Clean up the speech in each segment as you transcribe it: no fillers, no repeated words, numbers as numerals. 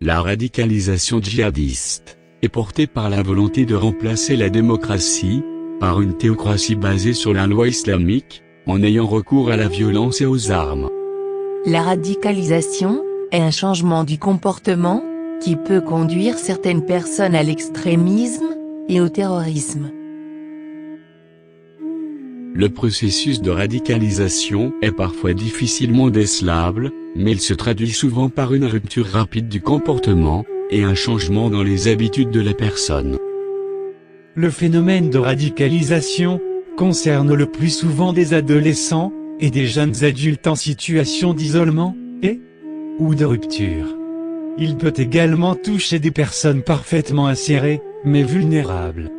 La radicalisation djihadiste est portée par la volonté de remplacer la démocratie par une théocratie basée sur la loi islamique, en ayant recours à la violence et aux armes. La radicalisation est un changement du comportement qui peut conduire certaines personnes à l'extrémisme et au terrorisme. Le processus de radicalisation est parfois difficilement décelable, mais il se traduit souvent par une rupture rapide du comportement et un changement dans les habitudes de la personne. Le phénomène de radicalisation concerne le plus souvent des adolescents et des jeunes adultes en situation d'isolement ou de rupture. Il peut également toucher des personnes parfaitement insérées, mais vulnérables.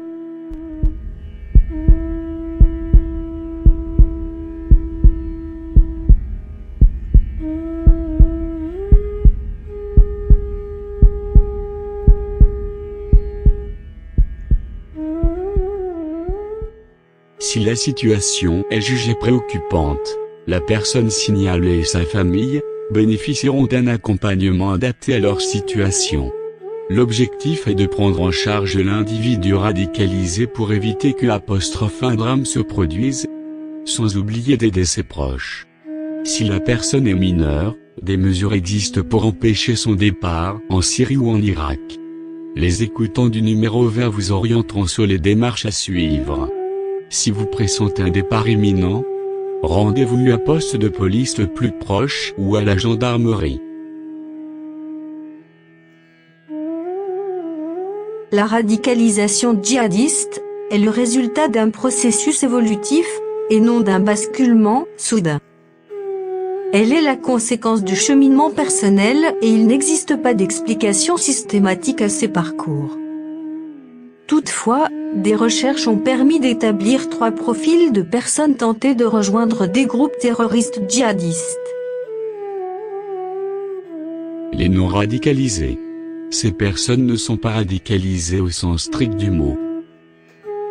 Si la situation est jugée préoccupante, la personne signalée et sa famille bénéficieront d'un accompagnement adapté à leur situation. L'objectif est de prendre en charge l'individu radicalisé pour éviter qu'un drame se produise, sans oublier d'aider ses proches. Si la personne est mineure, des mesures existent pour empêcher son départ en Syrie ou en Irak. Les écoutants du numéro vert vous orienteront sur les démarches à suivre. Si vous pressentez un départ imminent, rendez-vous à poste de police le plus proche ou à la gendarmerie. La radicalisation djihadiste est le résultat d'un processus évolutif, et non d'un basculement soudain. Elle est la conséquence du cheminement personnel et il n'existe pas d'explication systématique à ces parcours. Toutefois, des recherches ont permis d'établir 3 profils de personnes tentées de rejoindre des groupes terroristes djihadistes. Les non-radicalisés. Ces personnes ne sont pas radicalisées au sens strict du mot.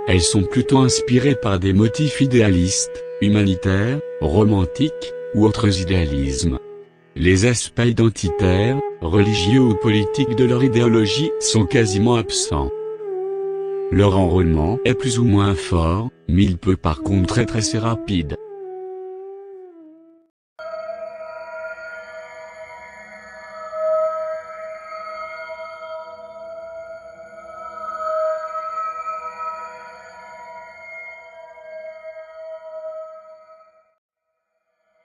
Elles sont plutôt inspirées par des motifs idéalistes, humanitaires, romantiques, ou autres idéalismes. Les aspects identitaires, religieux ou politiques de leur idéologie sont quasiment absents. Leur enrôlement est plus ou moins fort, mais il peut par contre être assez rapide.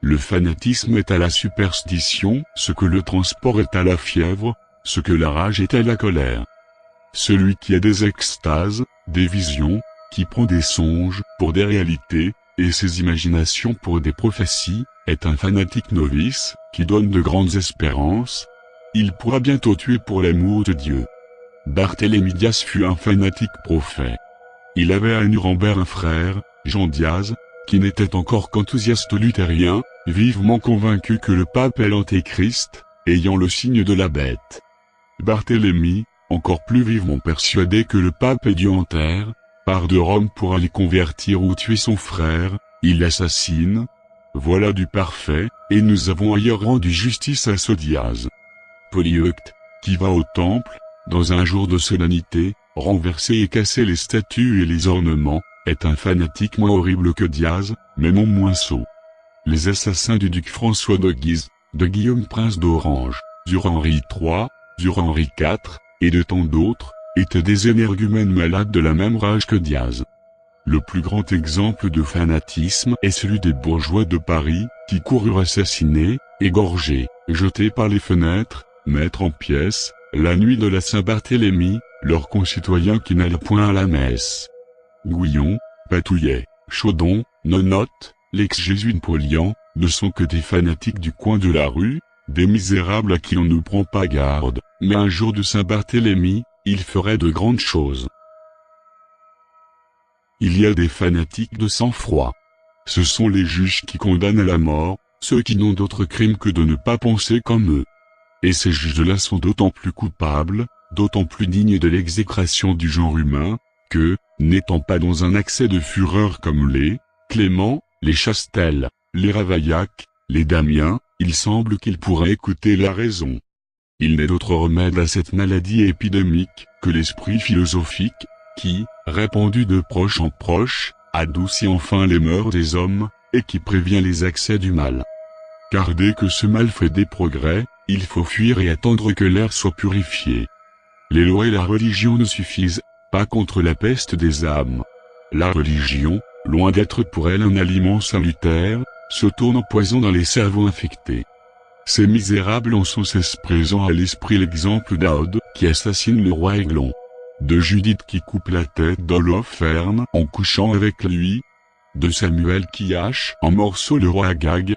Le fanatisme est à la superstition, ce que le transport est à la fièvre, ce que la rage est à la colère. Celui qui a des extases, des visions, qui prend des songes pour des réalités, et ses imaginations pour des prophéties, est un fanatique novice, qui donne de grandes espérances. Il pourra bientôt tuer pour l'amour de Dieu. Barthélemy Diaz fut un fanatique prophète. Il avait à Nuremberg un frère, Jean Diaz, qui n'était encore qu'enthousiaste luthérien, vivement convaincu que le pape est l'antéchrist, ayant le signe de la bête. Barthélemy, encore plus vivement persuadé que le pape est Dieu en terre, part de Rome pour aller convertir ou tuer son frère, il l'assassine. Voilà du parfait, et nous avons ailleurs rendu justice à ce Diaz. Polyeucte, qui va au temple, dans un jour de solennité, renverser et casser les statues et les ornements, est un fanatique moins horrible que Diaz, mais non moins sot. Les assassins du duc François de Guise, de Guillaume prince d'Orange, du roi Henri III, du roi Henri IV, et de tant d'autres, étaient des énergumènes malades de la même rage que Diaz. Le plus grand exemple de fanatisme est celui des bourgeois de Paris, qui coururent assassiner, égorger, jeter par les fenêtres, mettre en pièces, la nuit de la Saint-Barthélemy, leurs concitoyens qui n'allaient point à la messe. Gouillon, Patouillet, Chaudon, Nonotte, l'ex-jésuite Polian, ne sont que des fanatiques du coin de la rue, des misérables à qui on ne prend pas garde, mais un jour de Saint-Barthélemy, ils feraient de grandes choses. Il y a des fanatiques de sang-froid. Ce sont les juges qui condamnent à la mort, ceux qui n'ont d'autre crime que de ne pas penser comme eux. Et ces juges-là sont d'autant plus coupables, d'autant plus dignes de l'exécration du genre humain, que, n'étant pas dans un accès de fureur comme les Clément, les Chastel, les Ravaillac, les Damien, il semble qu'ils pourraient écouter la raison. Il n'est d'autre remède à cette maladie épidémique que l'esprit philosophique, qui, répandu de proche en proche, adoucit enfin les mœurs des hommes, et qui prévient les accès du mal. Car dès que ce mal fait des progrès, il faut fuir et attendre que l'air soit purifié. Les lois et la religion ne suffisent pas contre la peste des âmes. La religion, loin d'être pour elle un aliment salutaire, se tourne en poison dans les cerveaux infectés. Ces misérables en sont cesse présents à l'esprit l'exemple d'Aud, qui assassine le roi Aiglon, de Judith qui coupe la tête d'Holoferne en couchant avec lui, de Samuel qui hache en morceaux le roi Agag,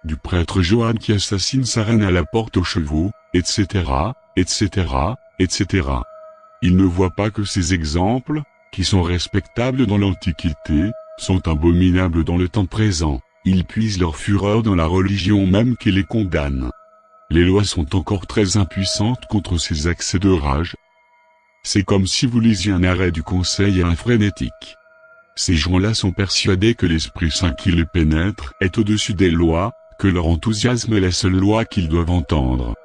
du prêtre Johan qui assassine sa reine à la porte aux chevaux, etc., etc., etc. Il ne voit pas que ces exemples, qui sont respectables dans l'Antiquité, sont abominables dans le temps présent. Ils puisent leur fureur dans la religion même qui les condamne. Les lois sont encore très impuissantes contre ces accès de rage. C'est comme si vous lisiez un arrêt du Conseil à un frénétique. Ces gens-là sont persuadés que l'Esprit Saint qui les pénètre est au-dessus des lois, que leur enthousiasme est la seule loi qu'ils doivent entendre.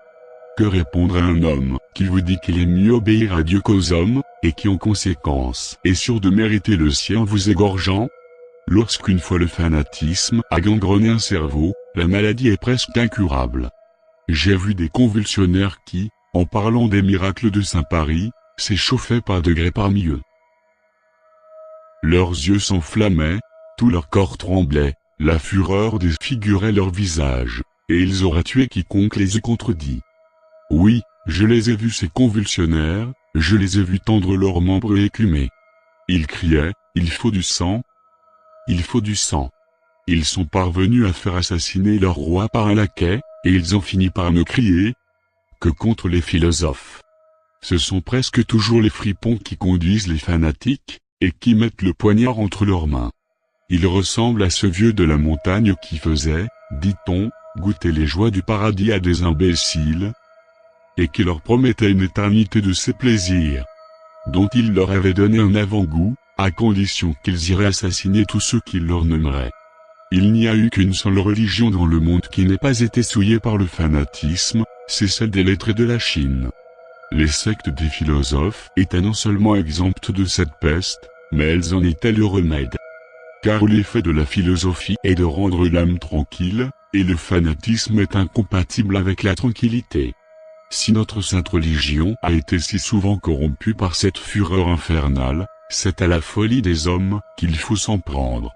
Que répondre à un homme qui vous dit qu'il est mieux obéir à Dieu qu'aux hommes, et qui en conséquence est sûr de mériter le ciel en vous égorgeant? Lorsqu'une fois le fanatisme a gangrené un cerveau, la maladie est presque incurable. J'ai vu des convulsionnaires qui, en parlant des miracles de Saint-Paris, s'échauffaient par degrés parmi eux. Leurs yeux s'enflammaient, tout leur corps tremblait, la fureur défigurait leur visage, et ils auraient tué quiconque les eût contredits. Oui, je les ai vus ces convulsionnaires, je les ai vus tendre leurs membres et écumer. Ils criaient, il faut du sang. Il faut du sang. Ils sont parvenus à faire assassiner leur roi par un laquais, et ils ont fini par me crier que contre les philosophes. Ce sont presque toujours les fripons qui conduisent les fanatiques, et qui mettent le poignard entre leurs mains. Ils ressemblent à ce vieux de la montagne qui faisait, dit-on, goûter les joies du paradis à des imbéciles, et qui leur promettait une éternité de ses plaisirs, dont il leur avait donné un avant-goût, à condition qu'ils iraient assassiner tous ceux qui leur nommeraient. Il n'y a eu qu'une seule religion dans le monde qui n'ait pas été souillée par le fanatisme, c'est celle des lettrés de la Chine. Les sectes des philosophes étaient non seulement exemptes de cette peste, mais elles en étaient le remède. Car l'effet de la philosophie est de rendre l'âme tranquille, et le fanatisme est incompatible avec la tranquillité. Si notre sainte religion a été si souvent corrompue par cette fureur infernale, c'est à la folie des hommes qu'il faut s'en prendre.